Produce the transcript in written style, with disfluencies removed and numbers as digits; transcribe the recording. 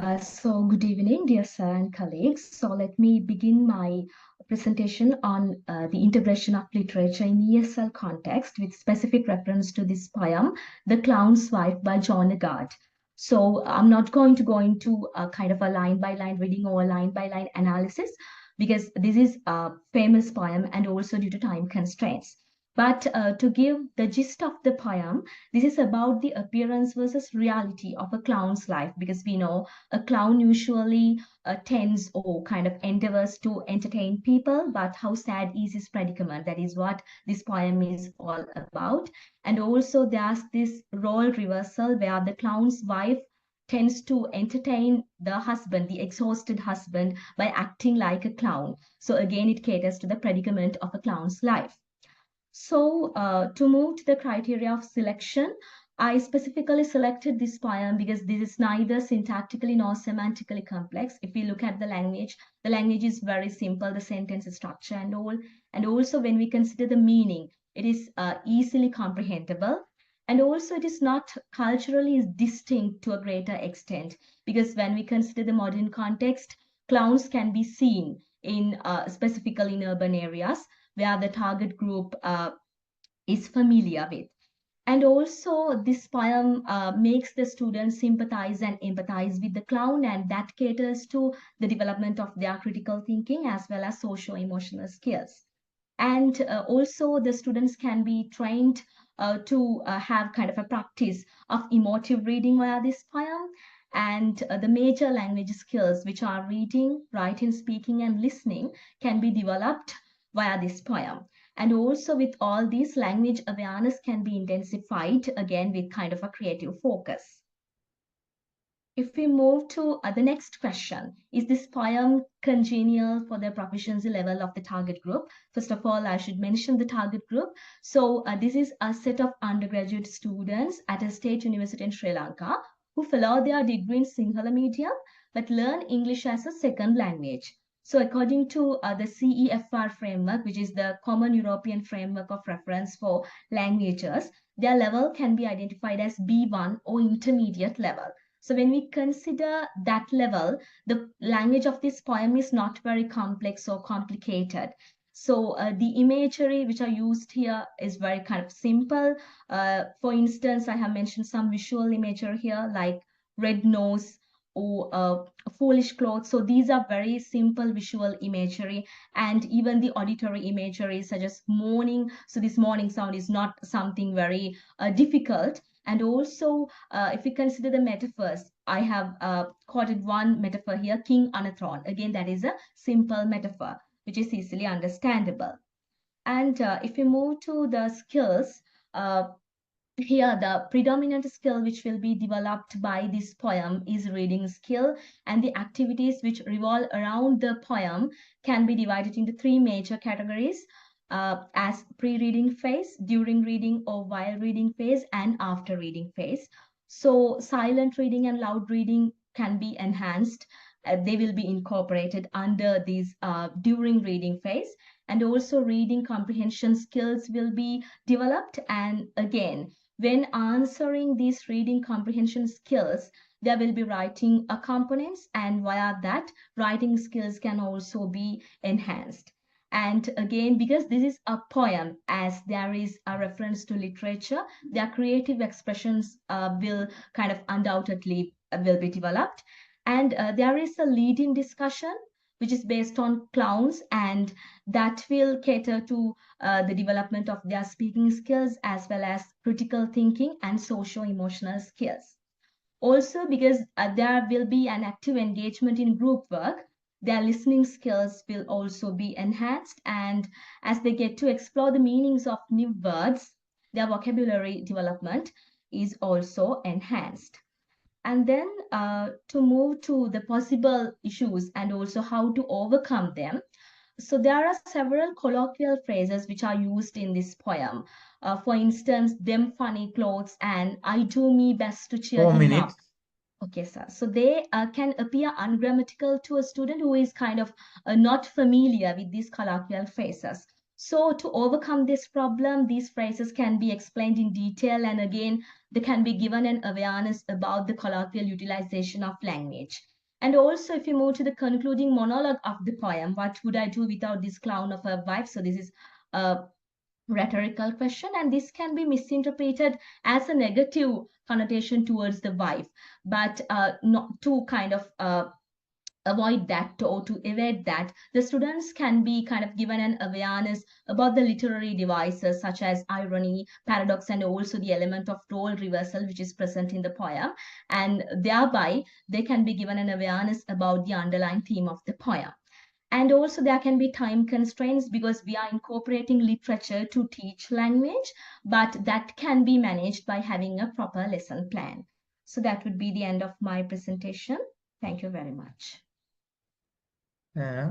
So good evening, dear sir and colleagues. So let me begin my presentation on the integration of literature in ESL context with specific reference to this poem, The Clown's Wife by John Agard. So I'm not going to go into a kind of a line-by-line reading or a line-by-line analysis because this is a famous poem and also due to time constraints. But to give the gist of the poem, this is about the appearance versus reality of a clown's life because we know a clown usually tends or kind of endeavors to entertain people, but how sad is his predicament? That is what this poem is all about. And also, there's this role reversal where the clown's wife tends to entertain the husband, the exhausted husband, by acting like a clown. So, again, it caters to the predicament of a clown's life. So, to move to the criteria of selection, I specifically selected this poem because this is neither syntactically nor semantically complex. If we look at the language is very simple, the sentence structure and all. And also, when we consider the meaning, it is easily comprehensible. And also, it is not culturally distinct to a greater extent because when we consider the modern context, clowns can be seen in specifically in urban areas where the target group is familiar with. And also, this poem makes the students sympathize and empathize with the clown, and that caters to the development of their critical thinking as well as socio-emotional skills. And also, the students can be trained to have kind of a practice of emotive reading via this poem. And the major language skills, which are reading, writing, speaking, and listening, can be developed via this poem. And also, with all these, language awareness can be intensified again with kind of a creative focus. If we move to the next question, is this poem congenial for the proficiency level of the target group? First of all, I should mention the target group. So this is a set of undergraduate students at a state university in Sri Lanka who follow their degree in Sinhala medium but learn English as a second language. So according to the CEFR framework, which is the Common European Framework of Reference for Languages, their level can be identified as B1 or intermediate level. So when we consider that level, the language of this poem is not very complex or complicated. So the imagery which are used here is very kind of simple. For instance, I have mentioned some visual imagery here like red nose or foolish clothes. So these are very simple visual imagery, and even the auditory imagery such as morning. So this morning sound is not something very difficult. And also, if we consider the metaphors, I have quoted one metaphor here, king on a throne. Again, that is a simple metaphor, which is easily understandable. And if we move to the skills, here the predominant skill which will be developed by this poem is reading skill, and the activities which revolve around the poem can be divided into three major categories as pre-reading phase, during reading or while reading phase, and after reading phase. So silent reading and loud reading can be enhanced. They will be incorporated under these during reading phase, and also reading comprehension skills will be developed. And again, when answering these reading comprehension skills, there will be writing components, and via that, writing skills can also be enhanced. And again, because this is a poem, as there is a reference to literature, their creative expressions will kind of undoubtedly will be developed. And there is a lead-in discussion which is based on clowns, and that will cater to the development of their speaking skills as well as critical thinking and socio-emotional skills. Also, because there will be an active engagement in group work, their listening skills will also be enhanced. And as they get to explore the meanings of new words, their vocabulary development is also enhanced. And then to move to the possible issues and also how to overcome them. So there are several colloquial phrases which are used in this poem. For instance, them funny clothes and I do me best to cheer 4 him minutes. up. Okay, sir. So they can appear ungrammatical to a student who is kind of not familiar with these colloquial phrases. So to overcome this problem, these phrases can be explained in detail, and again, they can be given an awareness about the colloquial utilization of language. And also, if you move to the concluding monologue of the poem, what would I do without this clown of a wife? So this is a rhetorical question, and this can be misinterpreted as a negative connotation towards the wife, but not to kind of avoid that or to evade that, the students can be kind of given an awareness about the literary devices such as irony, paradox, and also the element of role reversal which is present in the poem, and thereby they can be given an awareness about the underlying theme of the poem. And also there can be time constraints because we are incorporating literature to teach language, but that can be managed by having a proper lesson plan. So that would be the end of my presentation. Thank you very much. Yeah.